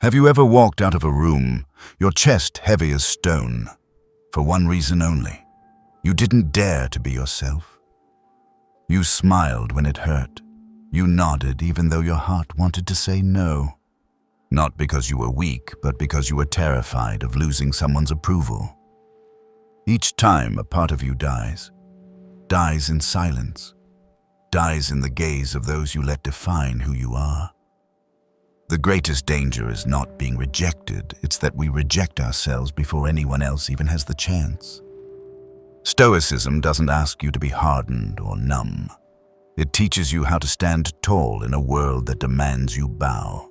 Have you ever walked out of a room, your chest heavy as stone, for one reason only? You didn't dare to be yourself. You smiled when it hurt. You nodded even though your heart wanted to say no. Not because you were weak, but because you were terrified of losing someone's approval. Each time a part of you dies in silence, dies in the gaze of those you let define who you are. The greatest danger is not being rejected, it's that we reject ourselves before anyone else even has the chance. Stoicism doesn't ask you to be hardened or numb. It teaches you how to stand tall in a world that demands you bow.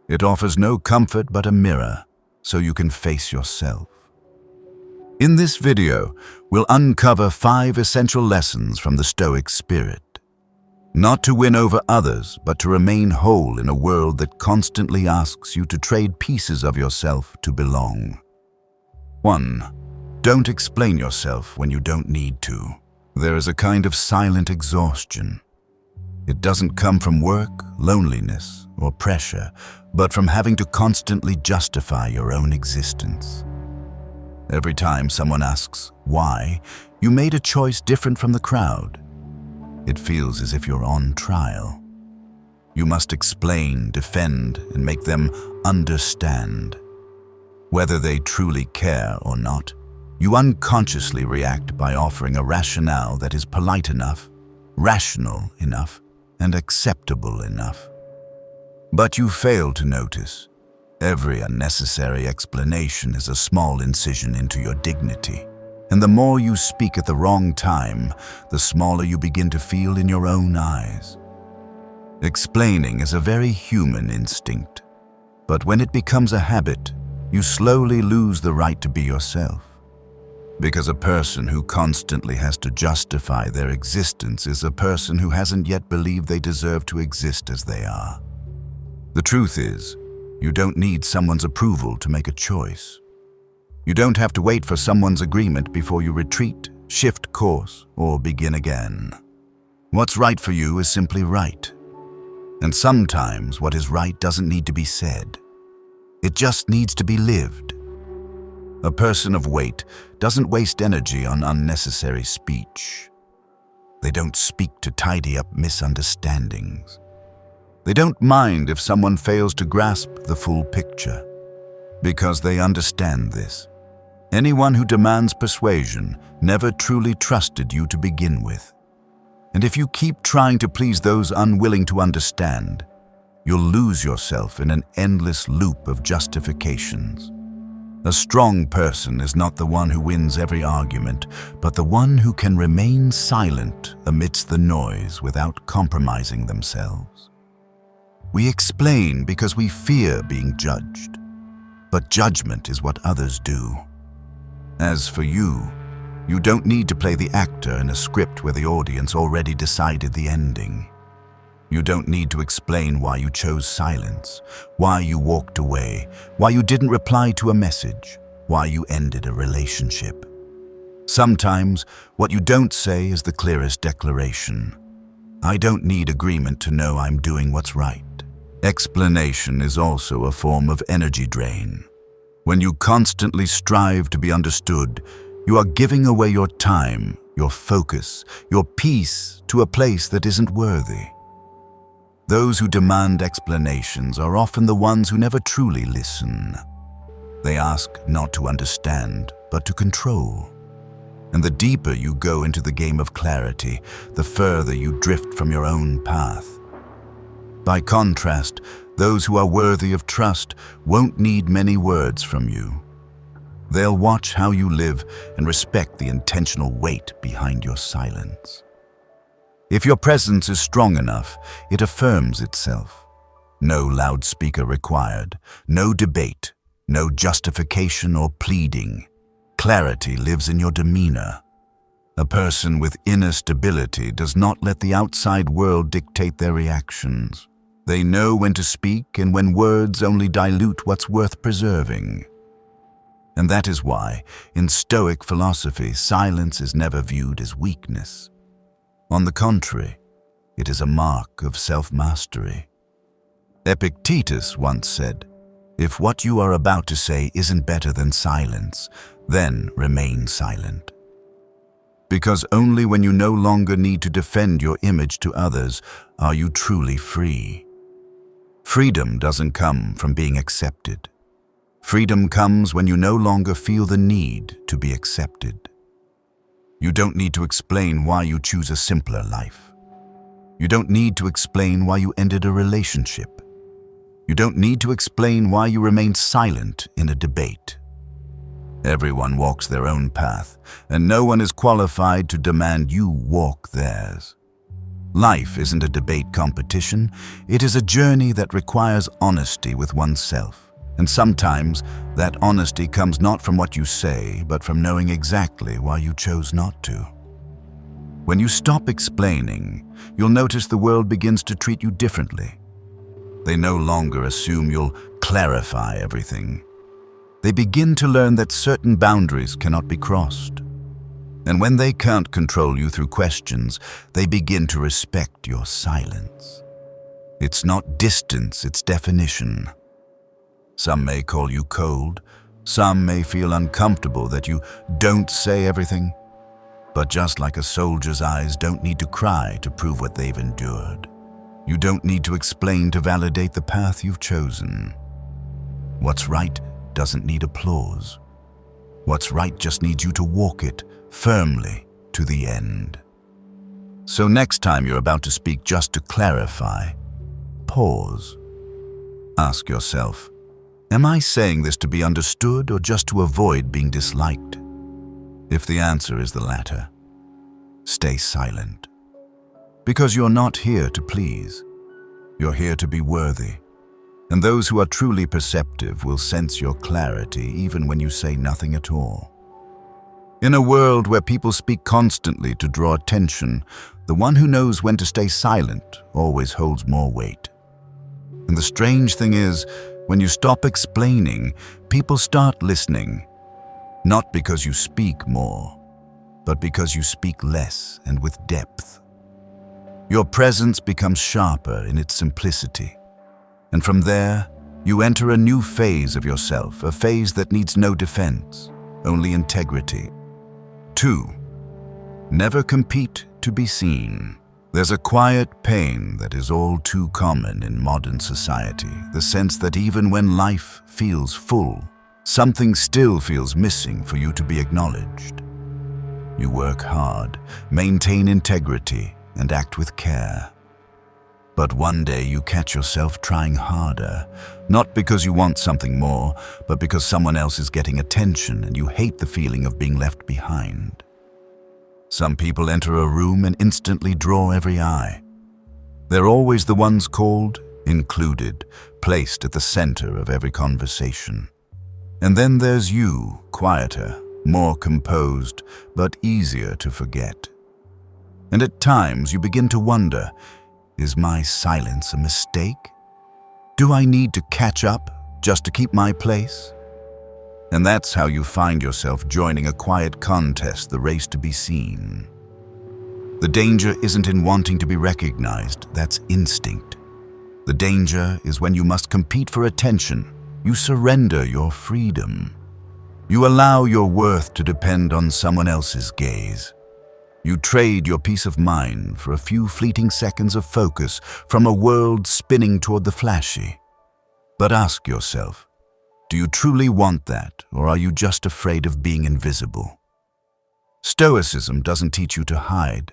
It offers no comfort but a mirror, so you can face yourself. In this video, we'll uncover 5 essential lessons from the Stoic spirit. Not to win over others, but to remain whole in a world that constantly asks you to trade pieces of yourself to belong. 1. Don't explain yourself when you don't need to. There is a kind of silent exhaustion. It doesn't come from work, loneliness, or pressure, but from having to constantly justify your own existence. Every time someone asks why, you made a choice different from the crowd. It feels as if you're on trial. You must explain, defend, and make them understand. Whether they truly care or not, you unconsciously react by offering a rationale that is polite enough, rational enough, and acceptable enough. But you fail to notice, every unnecessary explanation is a small incision into your dignity. And the more you speak at the wrong time, the smaller you begin to feel in your own eyes. Explaining is a very human instinct, but when it becomes a habit, you slowly lose the right to be yourself. Because a person who constantly has to justify their existence is a person who hasn't yet believed they deserve to exist as they are. The truth is, you don't need someone's approval to make a choice. You don't have to wait for someone's agreement before you retreat, shift course, or begin again. What's right for you is simply right. And sometimes what is right doesn't need to be said. It just needs to be lived. A person of weight doesn't waste energy on unnecessary speech. They don't speak to tidy up misunderstandings. They don't mind if someone fails to grasp the full picture, because they understand this. Anyone who demands persuasion never truly trusted you to begin with. And if you keep trying to please those unwilling to understand, you'll lose yourself in an endless loop of justifications. A strong person is not the one who wins every argument, but the one who can remain silent amidst the noise without compromising themselves. We explain because we fear being judged, but judgment is what others do. As for you, you don't need to play the actor in a script where the audience already decided the ending. You don't need to explain why you chose silence, why you walked away, why you didn't reply to a message, why you ended a relationship. Sometimes, what you don't say is the clearest declaration. I don't need agreement to know I'm doing what's right. Explanation is also a form of energy drain. When you constantly strive to be understood, you are giving away your time, your focus, your peace to a place that isn't worthy. Those who demand explanations are often the ones who never truly listen. They ask not to understand, but to control. And the deeper you go into the game of clarity, the further you drift from your own path. By contrast, those who are worthy of trust won't need many words from you. They'll watch how you live and respect the intentional weight behind your silence. If your presence is strong enough, it affirms itself. No loudspeaker required, no debate, no justification or pleading. Clarity lives in your demeanor. A person with inner stability does not let the outside world dictate their reactions. They know when to speak and when words only dilute what's worth preserving. And that is why, in Stoic philosophy, silence is never viewed as weakness. On the contrary, it is a mark of self-mastery. Epictetus once said, If what you are about to say isn't better than silence, then remain silent. Because only when you no longer need to defend your image to others are you truly free. Freedom doesn't come from being accepted. Freedom comes when you no longer feel the need to be accepted. You don't need to explain why you choose a simpler life. You don't need to explain why you ended a relationship. You don't need to explain why you remained silent in a debate. Everyone walks their own path, and no one is qualified to demand you walk theirs. Life isn't a debate competition. It is a journey that requires honesty with oneself. And sometimes that honesty comes not from what you say, but from knowing exactly why you chose not to. When you stop explaining, you'll notice the world begins to treat you differently. They no longer assume you'll clarify everything. They begin to learn that certain boundaries cannot be crossed. And when they can't control you through questions, they begin to respect your silence. It's not distance, it's definition. Some may call you cold. Some may feel uncomfortable that you don't say everything. But just like a soldier's eyes don't need to cry to prove what they've endured, you don't need to explain to validate the path you've chosen. What's right doesn't need applause. What's right just needs you to walk it firmly to the end. So next time you're about to speak, just to clarify, pause. Ask yourself, am I saying this to be understood or just to avoid being disliked? If the answer is the latter, stay silent. Because you're not here to please. You're here to be worthy. And those who are truly perceptive will sense your clarity even when you say nothing at all. In a world where people speak constantly to draw attention, the one who knows when to stay silent always holds more weight. And the strange thing is, when you stop explaining, people start listening. Not because you speak more, but because you speak less and with depth. Your presence becomes sharper in its simplicity. And from there, you enter a new phase of yourself, a phase that needs no defense, only integrity. 2. Never compete to be seen. There's a quiet pain that is all too common in modern society, the sense that even when life feels full, something still feels missing for you to be acknowledged. You work hard, maintain integrity, and act with care. But one day you catch yourself trying harder, not because you want something more, but because someone else is getting attention and you hate the feeling of being left behind. Some people enter a room and instantly draw every eye. They're always the ones called, included, placed at the center of every conversation. And then there's you, quieter, more composed, but easier to forget. And at times you begin to wonder, is my silence a mistake? Do I need to catch up just to keep my place? And that's how you find yourself joining a quiet contest, the race to be seen. The danger isn't in wanting to be recognized, that's instinct. The danger is when you must compete for attention. You surrender your freedom. You allow your worth to depend on someone else's gaze. You trade your peace of mind for a few fleeting seconds of focus from a world spinning toward the flashy. But ask yourself, do you truly want that, or are you just afraid of being invisible? Stoicism doesn't teach you to hide,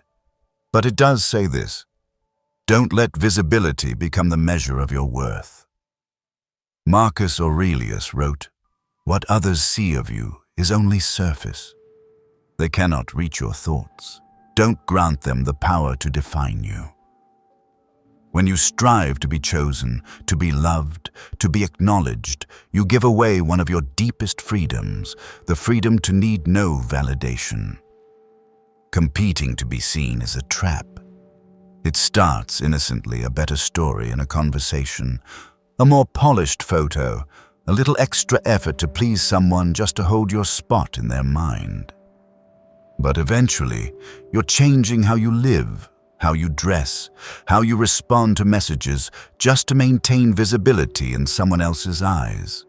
but it does say this: don't let visibility become the measure of your worth. Marcus Aurelius wrote, "What others see of you is only surface. They cannot reach your thoughts. Don't grant them the power to define you." When you strive to be chosen, to be loved, to be acknowledged, you give away one of your deepest freedoms, the freedom to need no validation. Competing to be seen is a trap. It starts innocently, a better story in a conversation, a more polished photo, a little extra effort to please someone just to hold your spot in their mind. But eventually, you're changing how you live, how you dress, how you respond to messages, just to maintain visibility in someone else's eyes.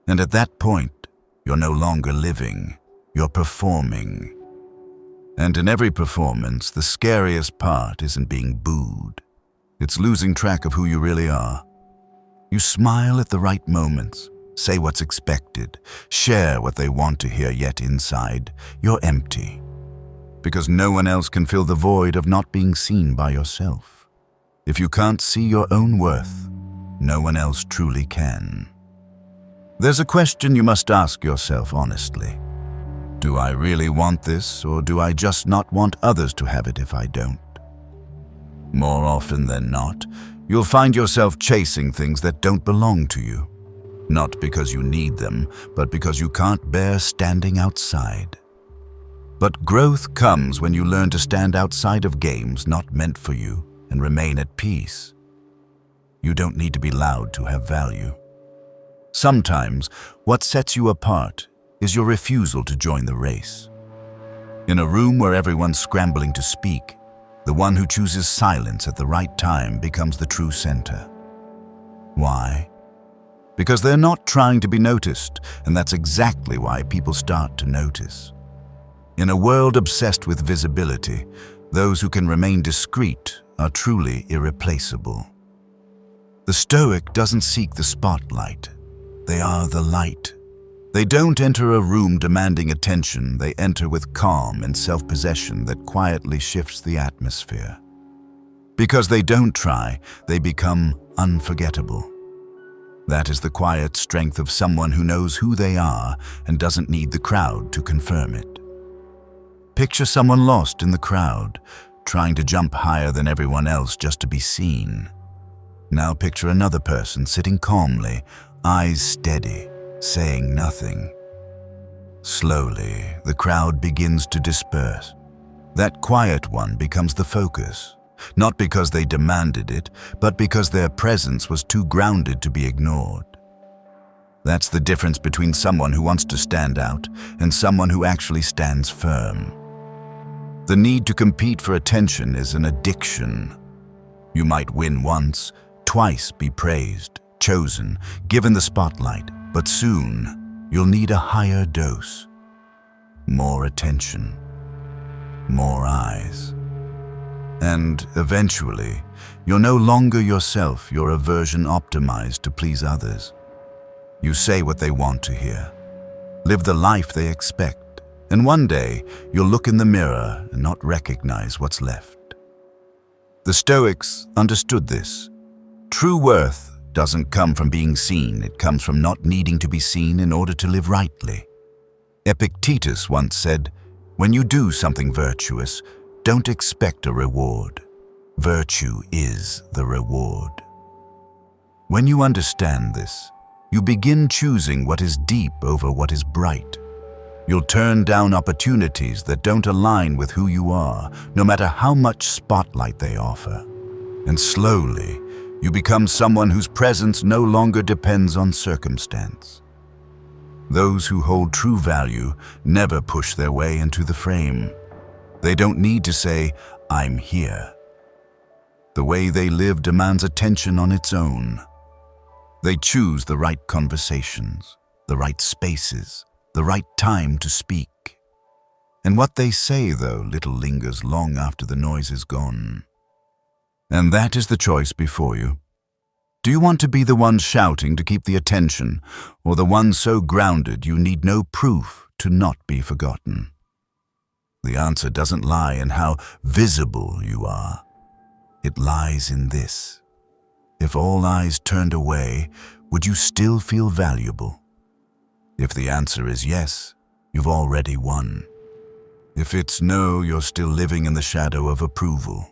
And at that point, you're no longer living, you're performing. And in every performance, the scariest part isn't being booed. It's losing track of who you really are. You smile at the right moments, say what's expected, share what they want to hear, yet inside, you're empty. Because no one else can fill the void of not being seen by yourself. If you can't see your own worth, no one else truly can. There's a question you must ask yourself honestly. Do I really want this, or do I just not want others to have it if I don't? More often than not, you'll find yourself chasing things that don't belong to you. Not because you need them, but because you can't bear standing outside. But growth comes when you learn to stand outside of games not meant for you and remain at peace. You don't need to be loud to have value. Sometimes, what sets you apart is your refusal to join the race. In a room where everyone's scrambling to speak, the one who chooses silence at the right time becomes the true center. Why? Because they're not trying to be noticed, and that's exactly why people start to notice. In a world obsessed with visibility, those who can remain discreet are truly irreplaceable. The Stoic doesn't seek the spotlight. They are the light. They don't enter a room demanding attention. They enter with calm and self-possession that quietly shifts the atmosphere. Because they don't try, they become unforgettable. That is the quiet strength of someone who knows who they are and doesn't need the crowd to confirm it. Picture someone lost in the crowd, trying to jump higher than everyone else just to be seen. Now picture another person sitting calmly, eyes steady, saying nothing. Slowly, the crowd begins to disperse. That quiet one becomes the focus, not because they demanded it, but because their presence was too grounded to be ignored. That's the difference between someone who wants to stand out and someone who actually stands firm. The need to compete for attention is an addiction. You might win once, twice be praised, chosen, given the spotlight, but soon you'll need a higher dose. More attention, more eyes. And eventually, you're no longer yourself, you're a version optimized to please others. You say what they want to hear, live the life they expect, and one day you'll look in the mirror and not recognize what's left. The Stoics understood this. True worth doesn't come from being seen, it comes from not needing to be seen in order to live rightly. Epictetus once said, "When you do something virtuous, don't expect a reward. Virtue is the reward." When you understand this, you begin choosing what is deep over what is bright. You'll turn down opportunities that don't align with who you are, no matter how much spotlight they offer. And slowly, you become someone whose presence no longer depends on circumstance. Those who hold true value never push their way into the frame. They don't need to say, "I'm here." The way they live demands attention on its own. They choose the right conversations, the right spaces, the right time to speak. And what they say, though, little lingers long after the noise is gone. And that is the choice before you. Do you want to be the one shouting to keep the attention, or the one so grounded you need no proof to not be forgotten? The answer doesn't lie in how visible you are. It lies in this. If all eyes turned away, would you still feel valuable? If the answer is yes, you've already won. If it's no, you're still living in the shadow of approval.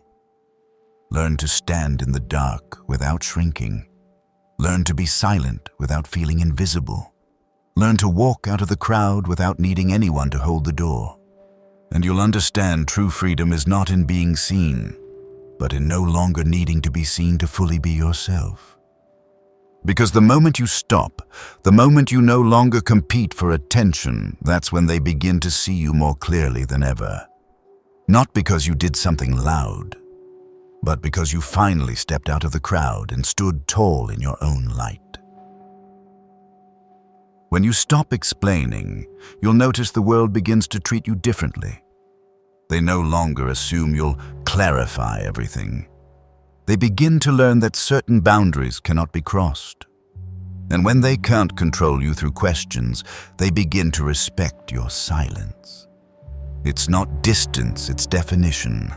Learn to stand in the dark without shrinking. Learn to be silent without feeling invisible. Learn to walk out of the crowd without needing anyone to hold the door. And you'll understand true freedom is not in being seen, but in no longer needing to be seen to fully be yourself. Because the moment you stop, the moment you no longer compete for attention, that's when they begin to see you more clearly than ever. Not because you did something loud, but because you finally stepped out of the crowd and stood tall in your own light. When you stop explaining, you'll notice the world begins to treat you differently. They no longer assume you'll clarify everything. They begin to learn that certain boundaries cannot be crossed. And when they can't control you through questions, they begin to respect your silence. It's not distance, it's definition.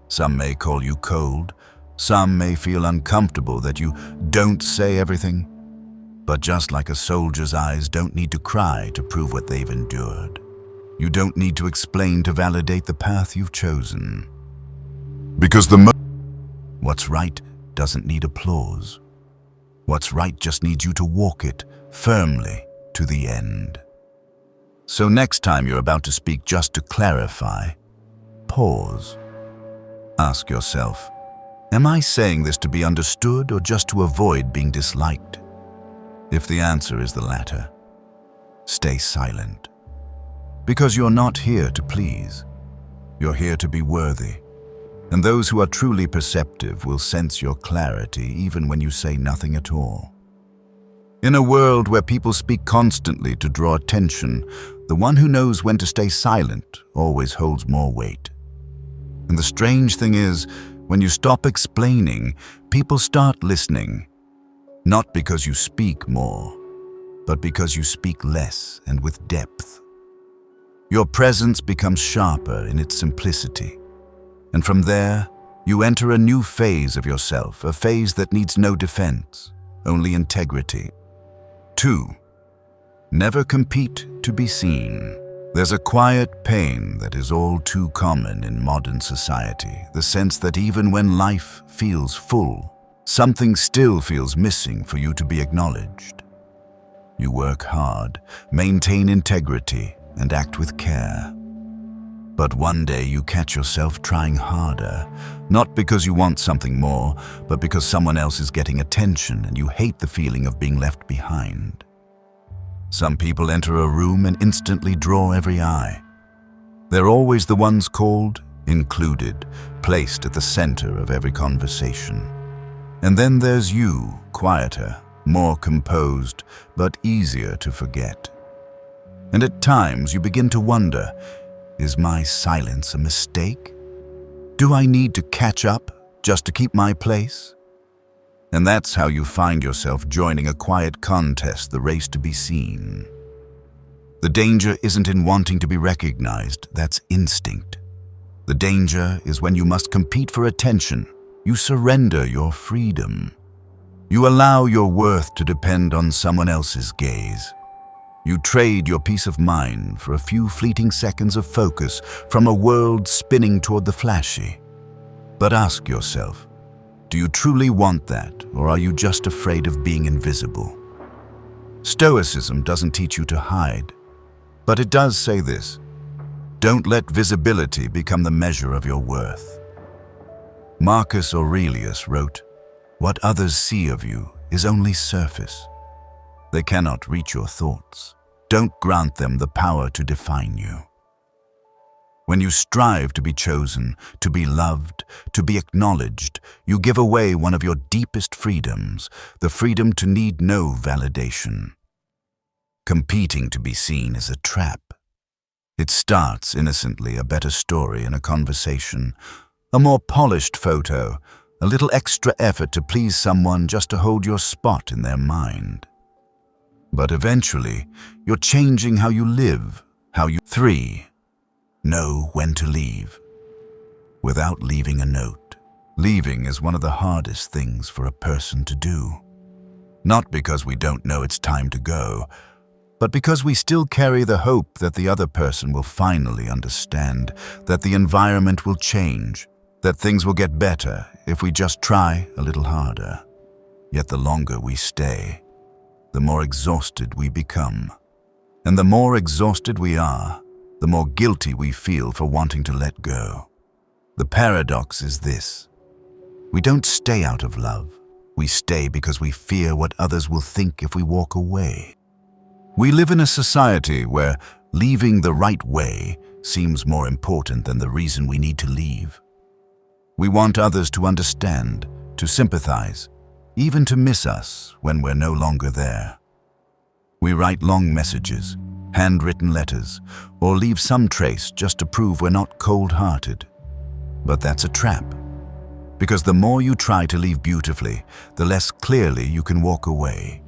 Some may call you cold, some may feel uncomfortable that you don't say everything. But just like a soldier's eyes don't need to cry to prove what they've endured, you don't need to explain to validate the path you've chosen. Because what's right doesn't need applause. What's right just needs you to walk it firmly to the end. So next time you're about to speak, just to clarify, pause. Ask yourself, am I saying this to be understood or just to avoid being disliked? If the answer is the latter, stay silent. Because you're not here to please. You're here to be worthy. And those who are truly perceptive will sense your clarity even when you say nothing at all. In a world where people speak constantly to draw attention, the one who knows when to stay silent always holds more weight. And the strange thing is, when you stop explaining, people start listening. Not because you speak more, but because you speak less and with depth. Your presence becomes sharper in its simplicity. And from there, you enter a new phase of yourself, a phase that needs no defense, only integrity. 2. Never compete to be seen. There's a quiet pain that is all too common in modern society, the sense that even when life feels full, something still feels missing for you to be acknowledged. You work hard, maintain integrity, and act with care. But one day you catch yourself trying harder, not because you want something more, but because someone else is getting attention and you hate the feeling of being left behind. Some people enter a room and instantly draw every eye. They're always the ones called, included, placed at the center of every conversation. And then there's you, quieter, more composed, but easier to forget. And at times you begin to wonder, is my silence a mistake? Do I need to catch up just to keep my place? And that's how you find yourself joining a quiet contest, the race to be seen. The danger isn't in wanting to be recognized, that's instinct. The danger is when you must compete for attention. You surrender your freedom. You allow your worth to depend on someone else's gaze. You trade your peace of mind for a few fleeting seconds of focus from a world spinning toward the flashy. But ask yourself, do you truly want that, or are you just afraid of being invisible? Stoicism doesn't teach you to hide, but it does say this: don't let visibility become the measure of your worth. Marcus Aurelius wrote, "What others see of you is only surface. They cannot reach your thoughts. Don't grant them the power to define you." When you strive to be chosen, to be loved, to be acknowledged, you give away one of your deepest freedoms, the freedom to need no validation. Competing to be seen is a trap. It starts innocently, a better story in a conversation, a more polished photo, a little extra effort to please someone just to hold your spot in their mind. But eventually, you're changing how you live, how you... 3. Know when to leave. Without leaving a note. Leaving is one of the hardest things for a person to do. Not because we don't know it's time to go, but because we still carry the hope that the other person will finally understand, that the environment will change, that things will get better if we just try a little harder. Yet the longer we stay, the more exhausted we become. And the more exhausted we are, the more guilty we feel for wanting to let go. The paradox is this: we don't stay out of love. We stay because we fear what others will think if we walk away. We live in a society where leaving the right way seems more important than the reason we need to leave. We want others to understand, to sympathize, even to miss us when we're no longer there. We write long messages, handwritten letters, or leave some trace just to prove we're not cold-hearted. But that's a trap, because the more you try to leave beautifully, the less clearly you can walk away.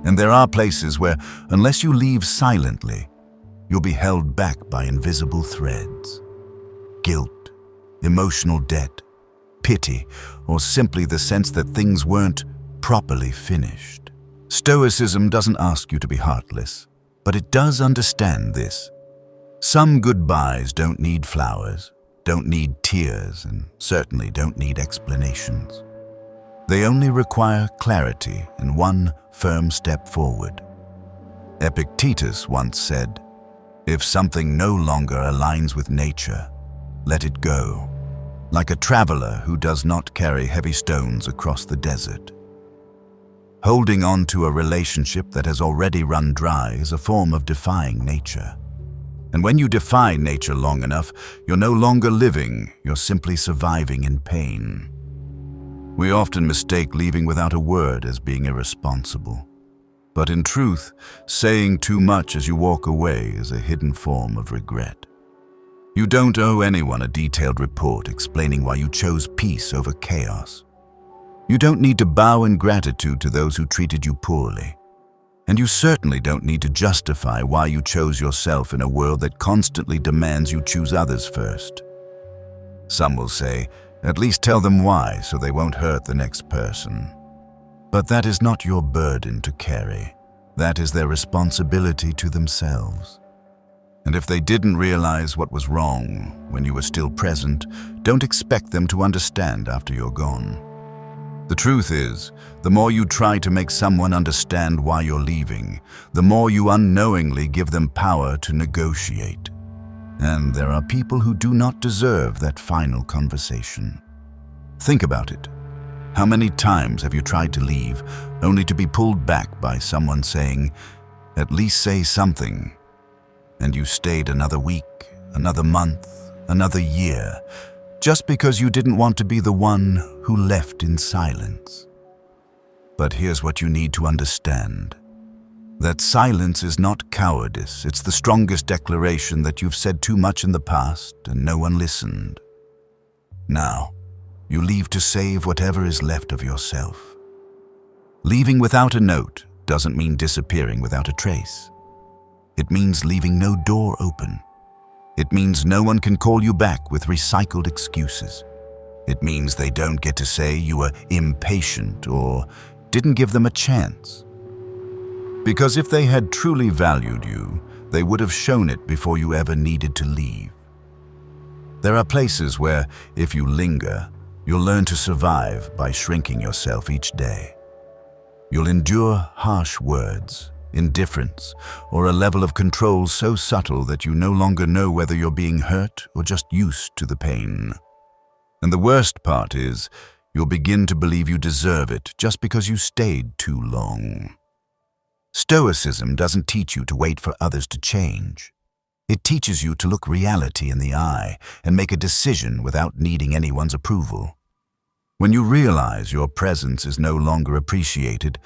And there are places where, unless you leave silently, you'll be held back by invisible threads. Guilt, emotional debt, pity, or simply the sense that things weren't properly finished. Stoicism doesn't ask you to be heartless, but it does understand this. Some goodbyes don't need flowers, don't need tears, and certainly don't need explanations. They only require clarity and one firm step forward. Epictetus once said, "If something no longer aligns with nature, let it go, like a traveler who does not carry heavy stones across the desert." Holding on to a relationship that has already run dry is a form of defying nature. And when you defy nature long enough, you're no longer living, you're simply surviving in pain. We often mistake leaving without a word as being irresponsible. But in truth, saying too much as you walk away is a hidden form of regret. You don't owe anyone a detailed report explaining why you chose peace over chaos. You don't need to bow in gratitude to those who treated you poorly. And you certainly don't need to justify why you chose yourself in a world that constantly demands you choose others first. Some will say, at least tell them why so they won't hurt the next person. But that is not your burden to carry. That is their responsibility to themselves. And if they didn't realize what was wrong when you were still present, don't expect them to understand after you're gone. The truth is, the more you try to make someone understand why you're leaving, the more you unknowingly give them power to negotiate. And there are people who do not deserve that final conversation. Think about it. How many times have you tried to leave, only to be pulled back by someone saying, "At least say something," and you stayed another week, another month, another year, just because you didn't want to be the one who left in silence? But here's what you need to understand. That silence is not cowardice. It's the strongest declaration that you've said too much in the past and no one listened. Now, you leave to save whatever is left of yourself. Leaving without a note doesn't mean disappearing without a trace. It means leaving no door open. It means no one can call you back with recycled excuses. It means they don't get to say you were impatient or didn't give them a chance. Because if they had truly valued you, they would have shown it before you ever needed to leave. There are places where, if you linger, you'll learn to survive by shrinking yourself each day. You'll endure harsh words, indifference, or a level of control so subtle that you no longer know whether you're being hurt or just used to the pain. And the worst part is, you'll begin to believe you deserve it just because you stayed too long. Stoicism doesn't teach you to wait for others to change. It teaches you to look reality in the eye and make a decision without needing anyone's approval. When you realize your presence is no longer appreciated,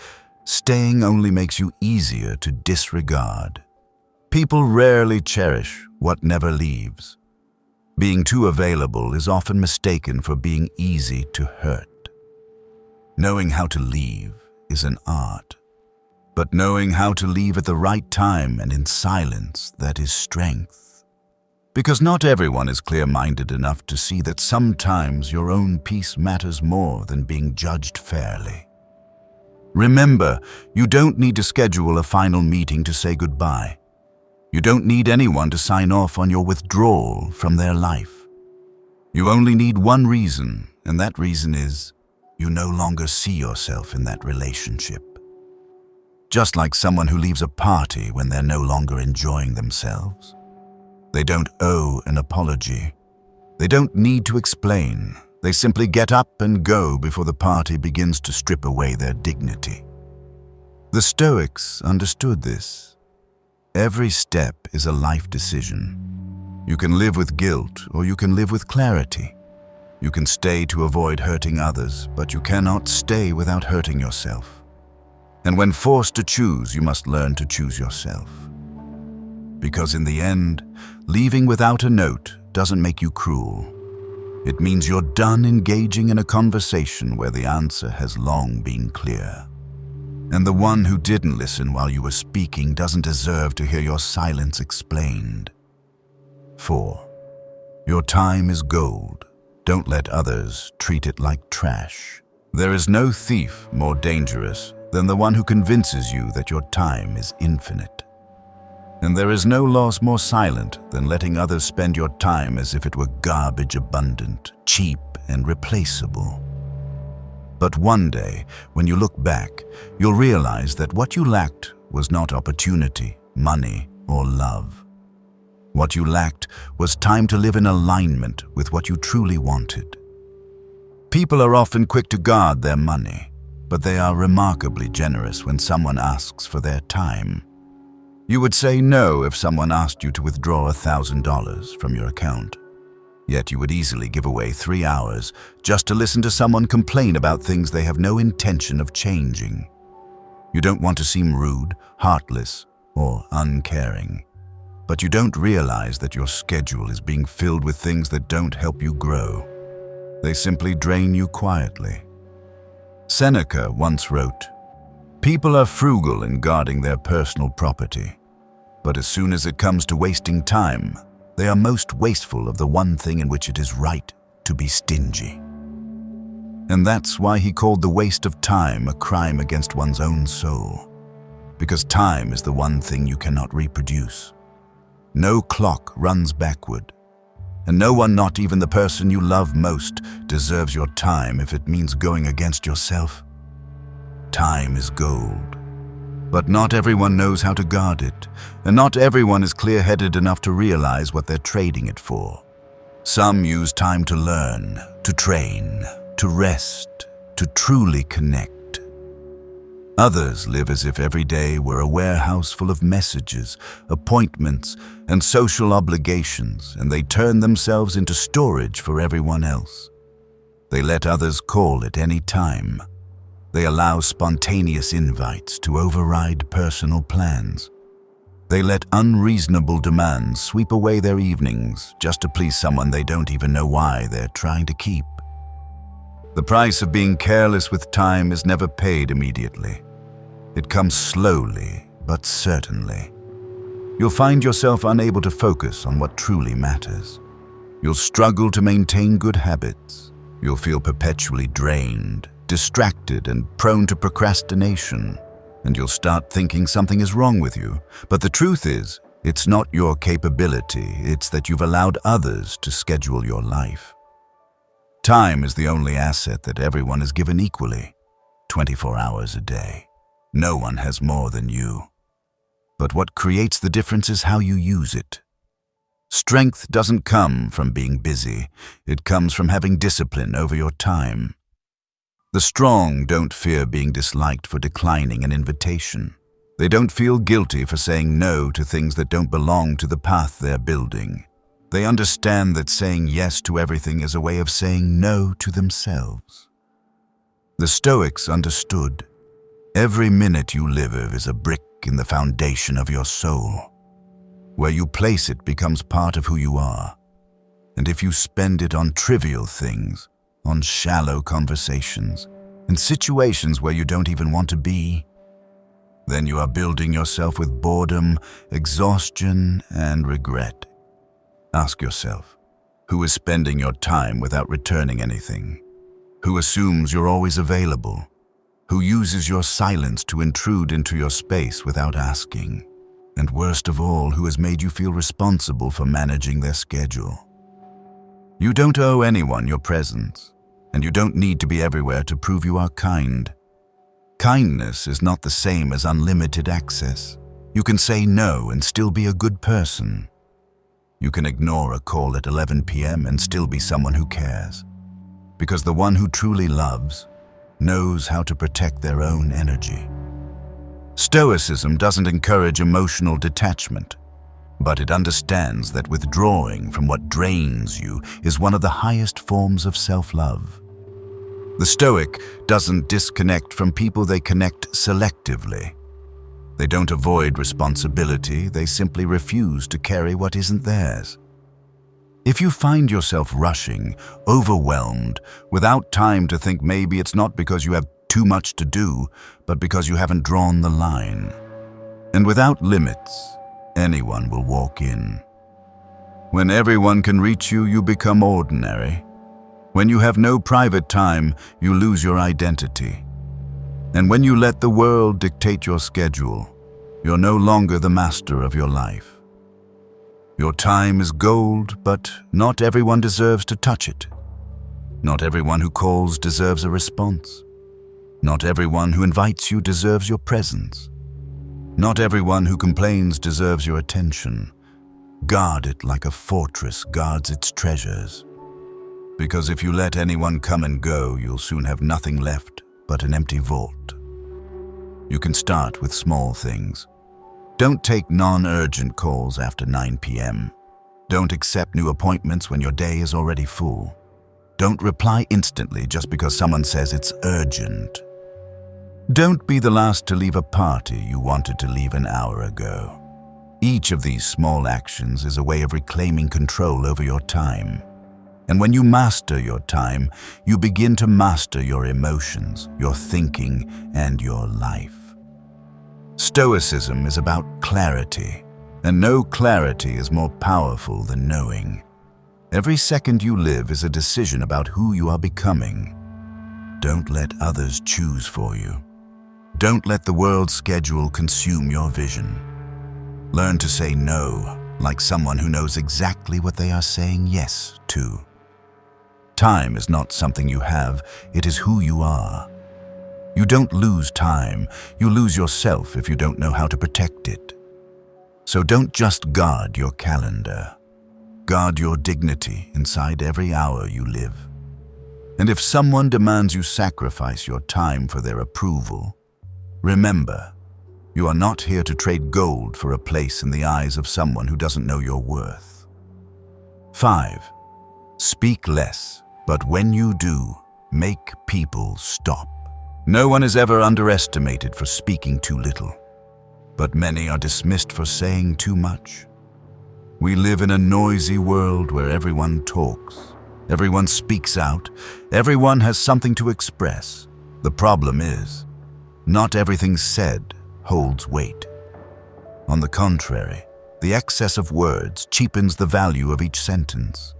staying only makes you easier to disregard. People rarely cherish what never leaves. Being too available is often mistaken for being easy to hurt. Knowing how to leave is an art. But knowing how to leave at the right time and in silence, that is strength. Because not everyone is clear-minded enough to see that sometimes your own peace matters more than being judged fairly. Remember, you don't need to schedule a final meeting to say goodbye. You don't need anyone to sign off on your withdrawal from their life. You only need one reason, and that reason is you no longer see yourself in that relationship. Just like someone who leaves a party when they're no longer enjoying themselves. They don't owe an apology. They don't need to explain. They simply get up and go before the party begins to strip away their dignity. The Stoics understood this. Every step is a life decision. You can live with guilt or you can live with clarity. You can stay to avoid hurting others, but you cannot stay without hurting yourself. And when forced to choose, you must learn to choose yourself. Because in the end, leaving without a note doesn't make you cruel. It means you're done engaging in a conversation where the answer has long been clear. And the one who didn't listen while you were speaking doesn't deserve to hear your silence explained. 4. Your time is gold. Don't let others treat it like trash. There is no thief more dangerous than the one who convinces you that your time is infinite. And there is no loss more silent than letting others spend your time as if it were garbage abundant, cheap, and replaceable. But one day, when you look back, you'll realize that what you lacked was not opportunity, money, or love. What you lacked was time to live in alignment with what you truly wanted. People are often quick to guard their money, but they are remarkably generous when someone asks for their time. You would say no if someone asked you to withdraw $1,000 from your account. Yet you would easily give away 3 hours just to listen to someone complain about things they have no intention of changing. You don't want to seem rude, heartless, or uncaring. But you don't realize that your schedule is being filled with things that don't help you grow. They simply drain you quietly. Seneca once wrote, "People are frugal in guarding their personal property, but as soon as it comes to wasting time, they are most wasteful of the one thing in which it is right to be stingy." And that's why he called the waste of time a crime against one's own soul. Because time is the one thing you cannot reproduce. No clock runs backward. And no one, not even the person you love most, deserves your time if it means going against yourself. Time is gold. But not everyone knows how to guard it, and not everyone is clear-headed enough to realize what they're trading it for. Some use time to learn, to train, to rest, to truly connect. Others live as if every day were a warehouse full of messages, appointments, and social obligations, and they turn themselves into storage for everyone else. They let others call at any time. They allow spontaneous invites to override personal plans. They let unreasonable demands sweep away their evenings just to please someone they don't even know why they're trying to keep. The price of being careless with time is never paid immediately. It comes slowly, but certainly. You'll find yourself unable to focus on what truly matters. You'll struggle to maintain good habits. You'll feel perpetually drained, distracted, and prone to procrastination. And you'll start thinking something is wrong with you. But the truth is, it's not your capability, it's that you've allowed others to schedule your life. Time is the only asset that everyone is given equally, 24 hours a day. No one has more than you. But what creates the difference is how you use it. Strength doesn't come from being busy. It comes from having discipline over your time. The strong don't fear being disliked for declining an invitation. They don't feel guilty for saying no to things that don't belong to the path they're building. They understand that saying yes to everything is a way of saying no to themselves. The Stoics understood. Every minute you live is a brick in the foundation of your soul. Where you place it becomes part of who you are. And if you spend it on trivial things, on shallow conversations, in situations where you don't even want to be, then you are building yourself with boredom, exhaustion, and regret. Ask yourself, who is spending your time without returning anything? Who assumes you're always available? Who uses your silence to intrude into your space without asking? And worst of all, who has made you feel responsible for managing their schedule? You don't owe anyone your presence, and you don't need to be everywhere to prove you are kind. Kindness is not the same as unlimited access. You can say no and still be a good person. You can ignore a call at 11 p.m. and still be someone who cares. Because the one who truly loves knows how to protect their own energy. Stoicism doesn't encourage emotional detachment. but it understands that withdrawing from what drains you is one of the highest forms of self-love. The Stoic doesn't disconnect from people, they connect selectively. They don't avoid responsibility, they simply refuse to carry what isn't theirs. If you find yourself rushing, overwhelmed, without time to think, maybe it's not because you have too much to do, but because you haven't drawn the line. And without limits, anyone will walk in. When everyone can reach you, you become ordinary. When you have no private time, you lose your identity. And when you let the world dictate your schedule, you're no longer the master of your life. Your time is gold, but not everyone deserves to touch it. Not everyone who calls deserves a response. Not everyone who invites you deserves your presence. Not everyone who complains deserves your attention. Guard it like a fortress guards its treasures. Because if you let anyone come and go, you'll soon have nothing left but an empty vault. You can start with small things. Don't take non-urgent calls after 9 p.m. Don't accept new appointments when your day is already full. Don't reply instantly just because someone says it's urgent. Don't be the last to leave a party you wanted to leave an hour ago. Each of these small actions is a way of reclaiming control over your time. And when you master your time, you begin to master your emotions, your thinking, and your life. Stoicism is about clarity, and no clarity is more powerful than knowing. Every second you live is a decision about who you are becoming. Don't let others choose for you. Don't let the world's schedule consume your vision. Learn to say no, like someone who knows exactly what they are saying yes to. Time is not something you have, it is who you are. You don't lose time, you lose yourself if you don't know how to protect it. So don't just guard your calendar. Guard your dignity inside every hour you live. And if someone demands you sacrifice your time for their approval, remember, you are not here to trade gold for a place in the eyes of someone who doesn't know your worth. 5. Speak less, but when you do, make people stop. No one is ever underestimated for speaking too little, but many are dismissed for saying too much. We live in a noisy world where everyone talks, everyone speaks out, everyone has something to express. The problem is, not everything said holds weight. On the contrary, the excess of words cheapens the value of each sentence.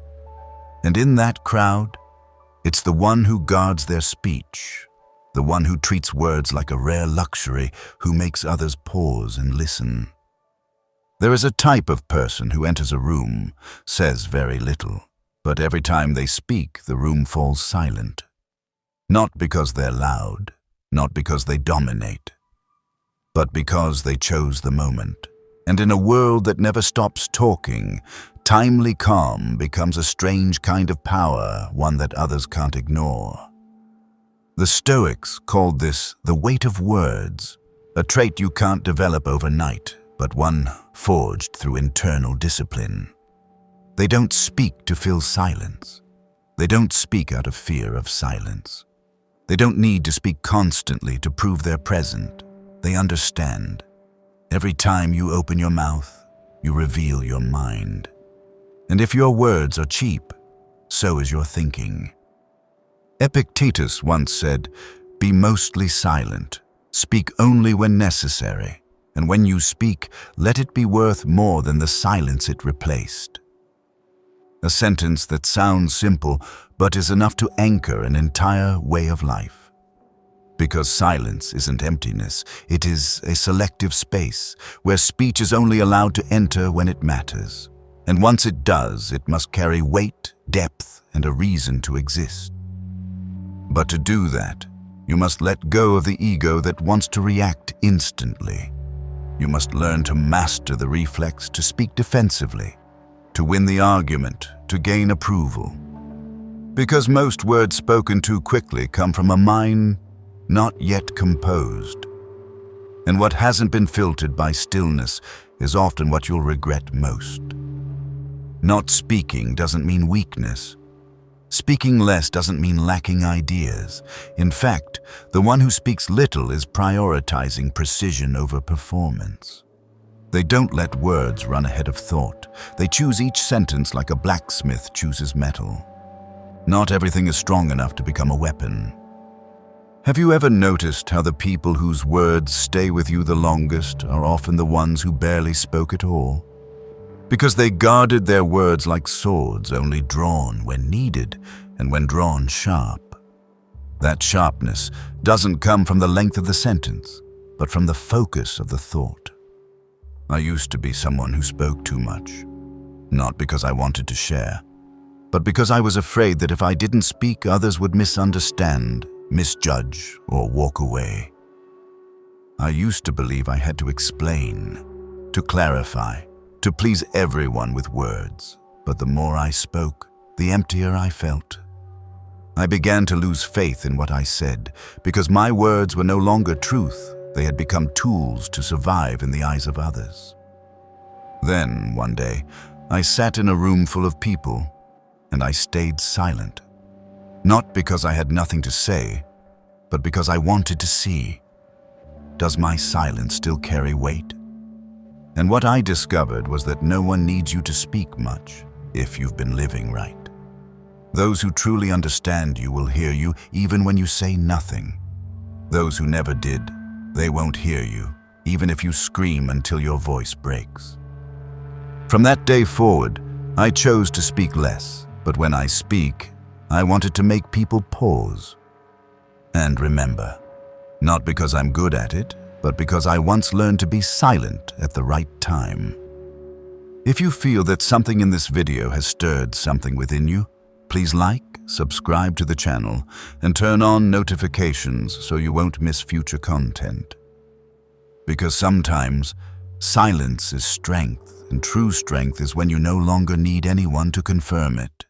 And in that crowd, it's the one who guards their speech, the one who treats words like a rare luxury, who makes others pause and listen. There is a type of person who enters a room, says very little, but every time they speak, the room falls silent. Not because they're loud, not because they dominate, but because they chose the moment. And in a world that never stops talking, timely calm becomes a strange kind of power, one that others can't ignore. The Stoics called this the weight of words, a trait you can't develop overnight, but one forged through internal discipline. They don't speak to fill silence. They don't speak out of fear of silence. They don't need to speak constantly to prove they're present. They understand. Every time you open your mouth, you reveal your mind. And if your words are cheap, so is your thinking. Epictetus once said, "Be mostly silent, speak only when necessary, and when you speak, let it be worth more than the silence it replaced." A sentence that sounds simple, but is enough to anchor an entire way of life. Because silence isn't emptiness, it is a selective space where speech is only allowed to enter when it matters. And once it does, it must carry weight, depth, and a reason to exist. But to do that, you must let go of the ego that wants to react instantly. You must learn to master the reflex to speak defensively, to win the argument, to gain approval. Because most words spoken too quickly come from a mind not yet composed. And what hasn't been filtered by stillness is often what you'll regret most. Not speaking doesn't mean weakness. Speaking less doesn't mean lacking ideas. In fact, the one who speaks little is prioritizing precision over performance. They don't let words run ahead of thought. They choose each sentence like a blacksmith chooses metal. Not everything is strong enough to become a weapon. Have you ever noticed how the people whose words stay with you the longest are often the ones who barely spoke at all? Because they guarded their words like swords, only drawn when needed and when drawn sharp. That sharpness doesn't come from the length of the sentence, but from the focus of the thought. I used to be someone who spoke too much, not because I wanted to share, but because I was afraid that if I didn't speak, others would misunderstand, misjudge, or walk away. I used to believe I had to explain, to clarify, to please everyone with words, but the more I spoke, the emptier I felt. I began to lose faith in what I said, because my words were no longer truth. They had become tools to survive in the eyes of others. Then, one day, I sat in a room full of people, and I stayed silent. Not because I had nothing to say, but because I wanted to see. Does my silence still carry weight? And what I discovered was that no one needs you to speak much if you've been living right. Those who truly understand you will hear you even when you say nothing. Those who never did, they won't hear you, even if you scream until your voice breaks. From that day forward, I chose to speak less, but when I speak, I wanted to make people pause. And remember, not because I'm good at it, but because I once learned to be silent at the right time. If you feel that something in this video has stirred something within you, please like, subscribe to the channel, and turn on notifications so you won't miss future content. Because sometimes, silence is strength, and true strength is when you no longer need anyone to confirm it.